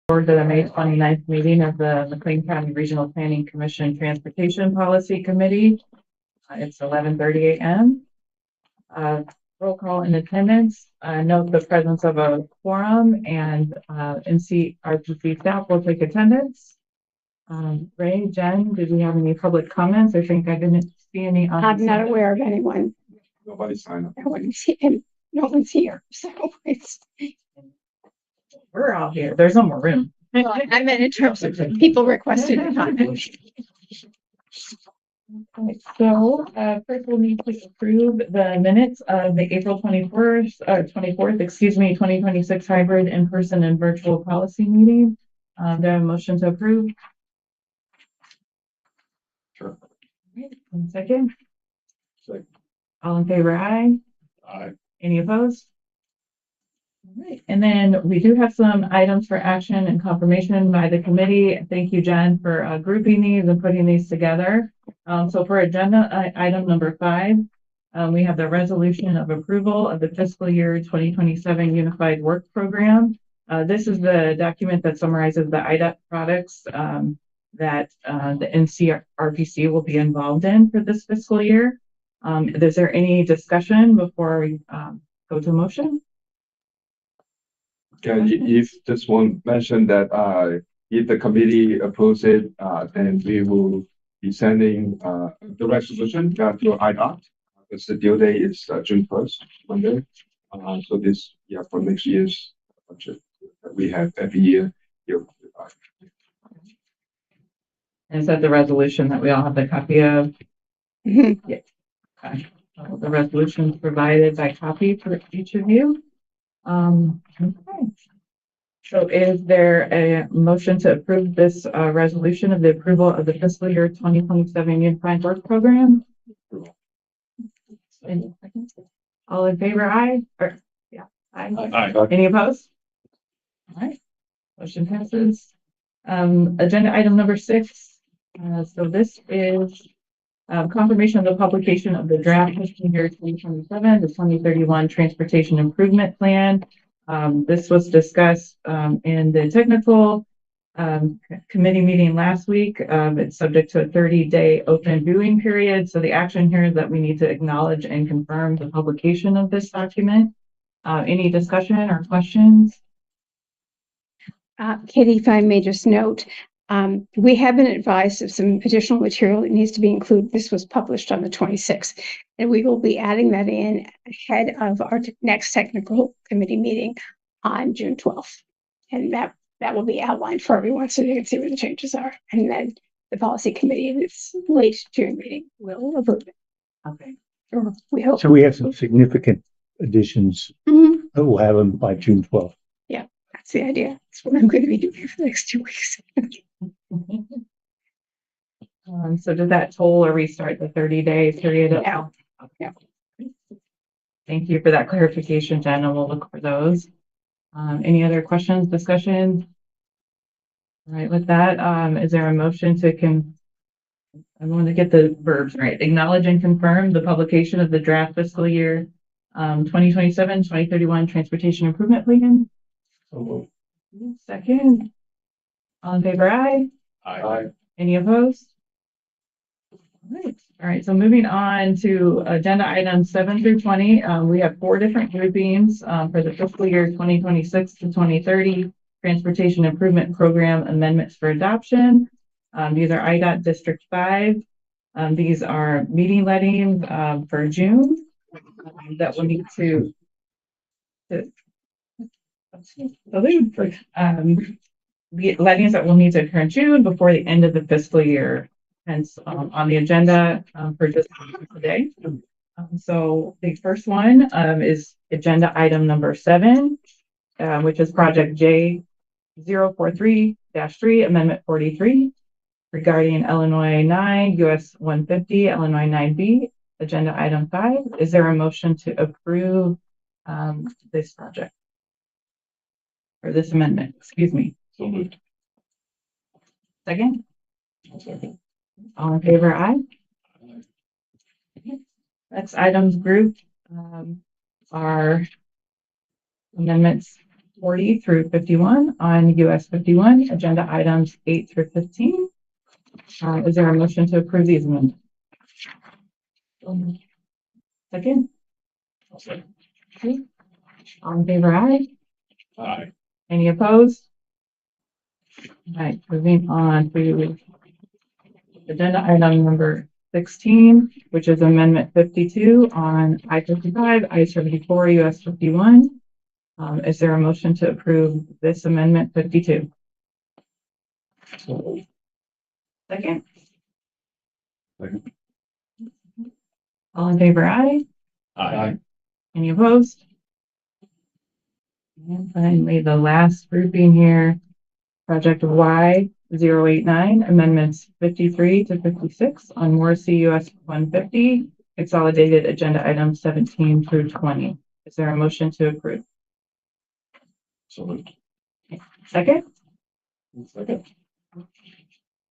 forward to the May 29th meeting of the McLean County Regional Planning Commission Transportation Policy Committee. It's 11:30 a.m. Roll call in attendance. Note the presence of a quorum, and MCRPC staff will take attendance. Ray, Jen, did we have any public comments? I think I didn't see any. I'm not aware of anyone. Nobody signed up. No one's here, so it's. We're all here. There's no more room. I meant in terms of people requested to comment. So, first we'll need to approve the minutes of the April 24th, 2026 hybrid in-person and virtual policy meeting. Do I have a motion to approve? Sure. 1 second. Second. All in favor, aye. Aye. Any opposed? All right. And then we do have some items for action and confirmation by the committee. Thank you, Jen, for grouping these and putting these together. So for agenda item number 5, we have the resolution of approval of the fiscal year 2027 Unified Work Program. This is the document that summarizes the IDOT products that the MCRPC will be involved in for this fiscal year. Is there any discussion before we go to motion? Yeah, if just want to mention that if the committee approves it, then we will be sending the resolution to IDOT, because the due date is June 1st, Monday. So this, for next year's budget that we have every year. Is that the resolution that we all have the copy of? Mhm. Yeah. Okay. The resolution is provided by copy for each of you. Okay. So is there a motion to approve this resolution of the approval of the fiscal year 2027 Unified Work Program? All in favor, aye? Or, yeah, aye. Aye. Any opposed? All right. Motion passes. Agenda item number 6. So this is confirmation of the publication of the draft fiscal year 2027 to 2031 Transportation Improvement Plan. This was discussed in the technical committee meeting last week. It's subject to a 30-day open viewing period. So the action here is that we need to acknowledge and confirm the publication of this document. Any discussion or questions? Katie, if I may just note, we have been advised of some additional material that needs to be included. This was published on the 26th, and we will be adding that in ahead of our next technical committee meeting on June 12th. And that will be outlined for everyone so they can see what the changes are. And then the policy committee in its late June meeting will approve it. Okay. Or we hope. So we have some significant additions. Mhm. We'll have them by June 12th. Yeah, that's the idea. That's what I'm going to be doing for the next 2 weeks. So did that toll or restart the 30-day period? Yeah. Okay. Thank you for that clarification, Jen, and we'll look for those. Any other questions, discussion? All right, with that, is there a motion to I want to get the verbs right. Acknowledge and confirm the publication of the draft fiscal year 2027-2031 Transportation Improvement Plan. Second. All in favor, aye? Aye. Any opposed? All right, so moving on to agenda items 7 through 20, we have 4 different groupings for the fiscal year 2026 to 2030 Transportation Improvement Program amendments for adoption. These are IDOT District 5. These are meeting lettings for June that will need to lettings that will need to occur in June before the end of the fiscal year. Hence, on the agenda for just today. So the first one is agenda item number 7, which is project J043-3, Amendment 43, regarding Illinois 9, US 150, Illinois 9B, agenda item 5. Is there a motion to approve this project? Or this amendment, excuse me. So moved. Second? Second. All in favor, aye? Next items group are amendments 40 through 51 on US 51, agenda items 8 through 15. Is there a motion to approve these amendments? Second? Okay. All in favor, aye. Aye. Any opposed? All right, moving on to agenda item number 16, which is amendment 52 on I-55, I-74, US 51. Is there a motion to approve this amendment 52? Second? Second. All in favor, aye. Aye. Any opposed? And finally, the last grouping here, project Y089, amendments 53 to 56 on Morrissey US 150, consolidated agenda items 17 through 20. Is there a motion to approve? So moved. Second? Second.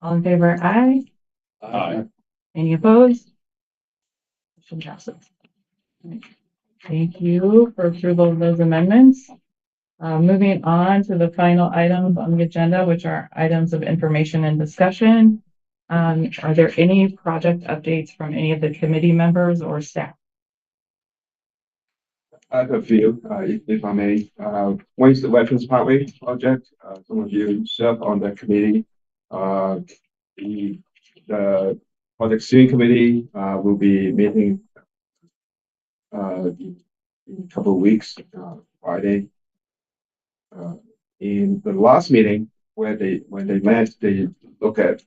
All in favor, aye. Aye. Any opposed? Motion passes. Thank you for approval of those amendments. Moving on to the final items on the agenda, which are items of information and discussion. Are there any project updates from any of the committee members or staff? I have a few, if I may. One is the Weapons Parkway project. Some of you serve on that committee. The project steering committee will be meeting in a couple of weeks, Friday. In the last meeting when they met, they look at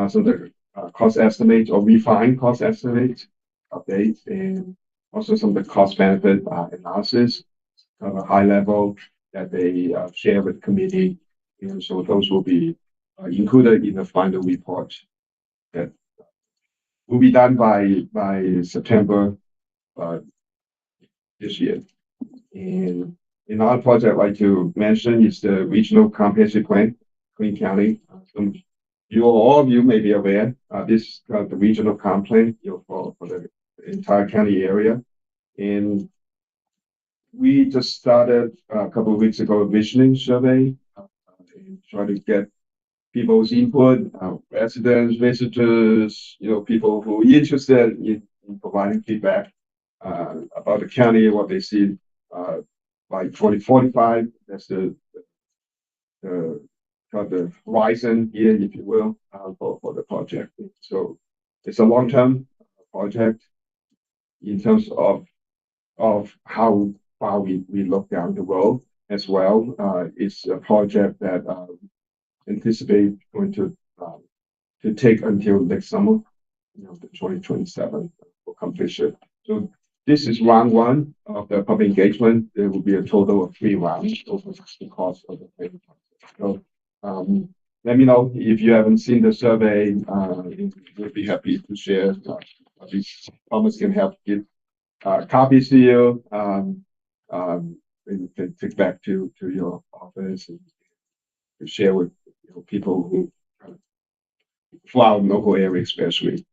some of the cost estimates or refined cost estimates updates and also some of the cost benefit analysis of a high level that they share with the committee. And so those will be included in the final report that will be done by September this year. And another project I'd like to mention is the Regional Comprehensive Plan, Queen County. All of you may be aware, this is the regional comp plan for the entire county area. And we just started a couple of weeks ago a visioning survey and try to get people's input, residents, visitors, people who are interested in providing feedback about the county, what they see by 2045. That's the horizon here, if you will, for the project. So it's a long-term project in terms of how far we look down the road as well. It's a project that anticipate going to take until next summer, the 2027 for completion. So this is round one of the public engagement. There will be a total of 3 rounds over the course of the project. So let me know if you haven't seen the survey. We'll be happy to share. At least Thomas can help give copies to you. And you can take back to your office and share with people who fly out in the local area, especially.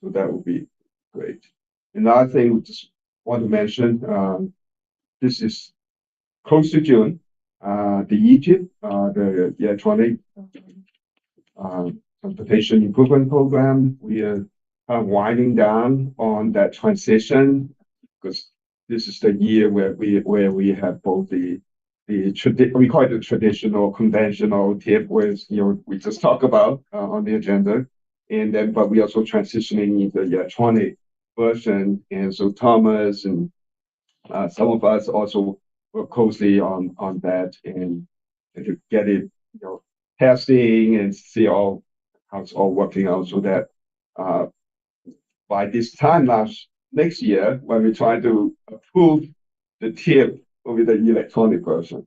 So that would be great. Another thing we just want to mention, this is close to June. The Egypt, the electronic transportation improvement program, we are winding down on that transition because this is the year where we have both we call it the traditional conventional tip, where we just talk about on the agenda, and then but we also transitioning into the electronic version, and so Thomas and some of us also work closely on that and to get it testing and see how it's all working out, so that by this time next year when we try to approve the tip with the electronic version.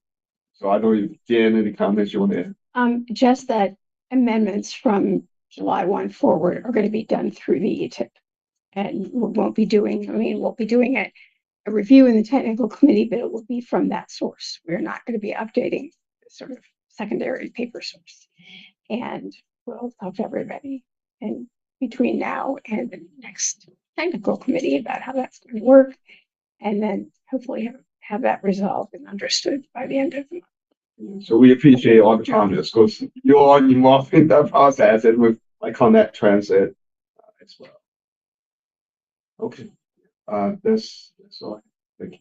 So I don't know if Jen, any comments you want to add? Just that amendments from July 1 forward are going to be done through the ETIP. And we won't be doing, we'll be doing a review in the technical committee, but it will be from that source. We're not going to be updating the sort of secondary paper source. And we'll talk to everybody and between now and the next technical committee about how that's going to work. And then hopefully have that resolved and understood by the end of the month. So we appreciate all the comments because you're all involved in that process and with like Connect Transit as well. Okay, that's all. Thank you.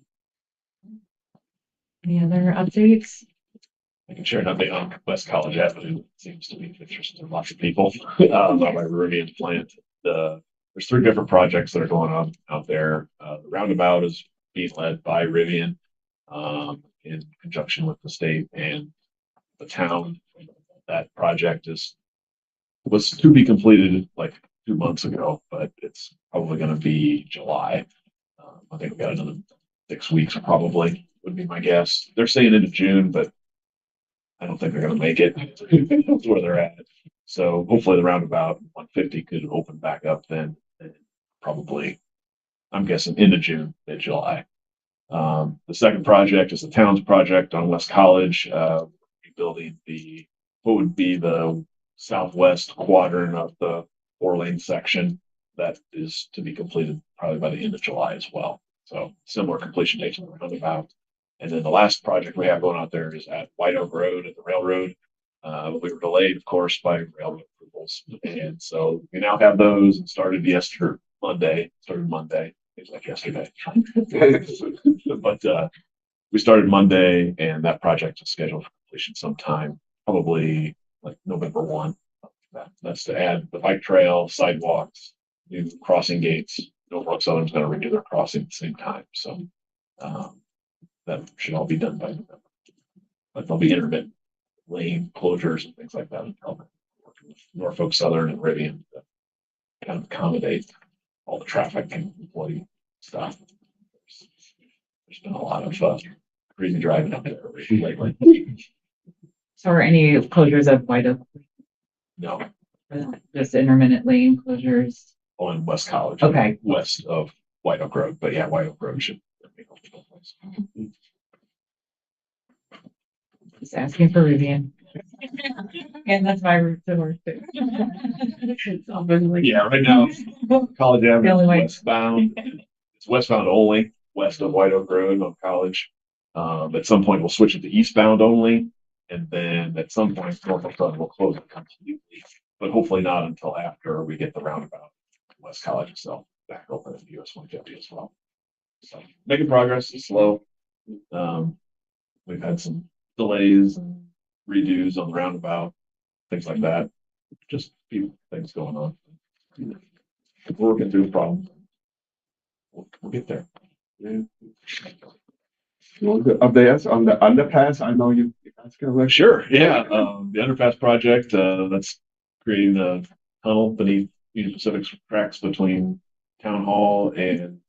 Any other updates? I can share an update on West College Avenue. It seems to be of interest to lots of people. On my Rivian plant, there's 3 different projects that are going on out there. The roundabout is being led by Rivian in conjunction with the state and the town. That project was to be completed like 2 months ago, but it's probably going to be July. I think we got another 6 weeks probably would be my guess. They're saying into June, but I don't think they're going to make it. That's where they're at. So hopefully the roundabout 150 could open back up then, and probably, I'm guessing into June, mid-July. The second project is the town's project on West College, rebuilding what would be the southwest quadrant of the 4-lane section that is to be completed probably by the end of July as well. So similar completion dates on the roundabout. And then the last project we have going out there is at White Oak Road at the railroad. We were delayed, of course, by railroad approvals. And so we now have those and started Monday. It was like yesterday. But we started Monday and that project is scheduled for completion sometime, probably like November 1. That's to add the bike trail, sidewalks, new crossing gates. Norfolk Southern's going to redo their crossing at the same time. So that should all be done by November. But there'll be intermittent lane closures and things like that. Working with Norfolk Southern and Rivian to kind of accommodate all the traffic and employee stuff. There's been a lot of crazy driving out there lately. So are any closures of White Oak? No, Just intermittent lane closures? on West College. Okay. West of White Oak Road. But yeah, White Oak Road should be open. Just asking for Rivian. And that's my route to work too. It's obviously- Yeah, right now, College Avenue only is way. westbound. It's westbound only, west of White Oak Road on College. At some point, we'll switch it to eastbound only. And then at some point, Norfolk Southern will close it completely. But hopefully not until after we get the roundabout. West College itself back open at US 150 as well. So making progress, it's slow. We've had some delays and redos on the roundabout, things like that. Just a few things going on. We're working through the problem. We'll get there. Update us on the underpass. I know you guys can work. Sure, yeah. The underpass project, that's creating the tunnel beneath Union Pacific's tracks between Town Hall and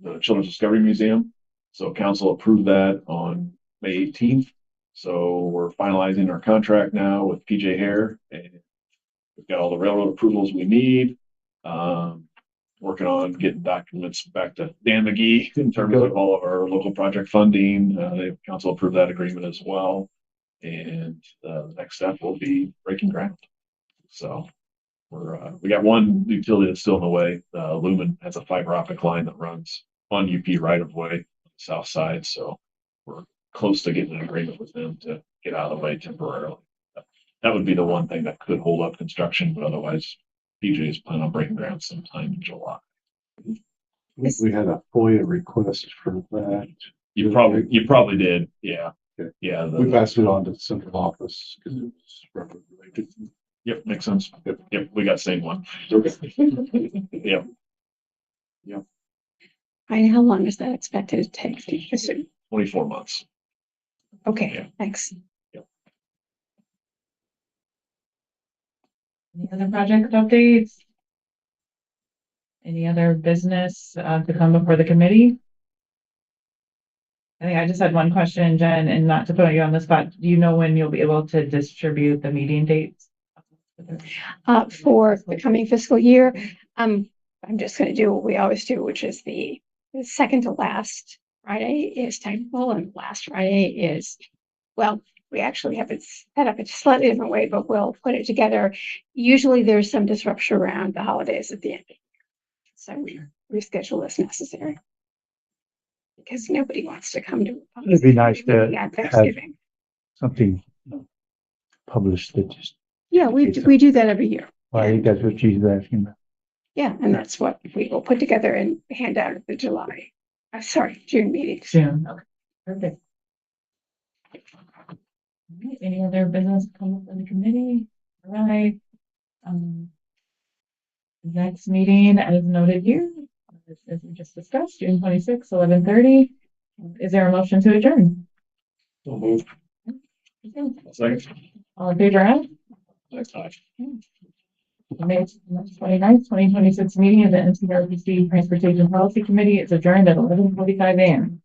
the Children's Discovery Museum. So council approved that on May 18th. So we're finalizing our contract now with PJ Hare, and we've got all the railroad approvals we need. Working on getting documents back to Dan McGee in terms of all of our local project funding. The council approved that agreement as well. And the next step will be breaking ground. So we got one utility that's still in the way. Lumen has a fiber optic line that runs on UP right of way, on the south side. So we're close to getting an agreement with them to get out of the way temporarily. That would be the one thing that could hold up construction, but otherwise PJ is planning on breaking ground sometime in July. We had a FOIA request for that. You probably did. Yeah. Okay. Yeah. We passed it on to the central office because it was record related. Yep. Makes sense. Yep. We got the same one. Yep. And how long is that expected to take? 24 months. Okay, Yeah. thanks. Any other project updates? Any other business to come before the committee? I think I just had one question, Jen, and not to put you on the spot. Do you know when you'll be able to distribute the meeting dates? For the coming fiscal year, I'm just going to do what we always do, which is the second to last Friday is technical and last Friday is, well, we actually have it set up a slightly different way, but we'll put it together. Usually there's some disruption around the holidays at the end. So we reschedule as necessary. because nobody wants to come to. a It'd be nice to meeting at have- Thanksgiving. Something published that just, Yeah, we do that every year. I think that's what she's asking about. Yeah, and that's what we will put together and hand out at the June meetings. June, okay, perfect. All right, any other business come up in the committee? All right. Next meeting, as noted here, as we just discussed, June 26th, 11:30. Is there a motion to adjourn? So moved. Second. All in favor, aye? Aye. May 29th, 2026 meeting of the MCRPC Transportation Policy Committee is adjourned at 11:45 a.m.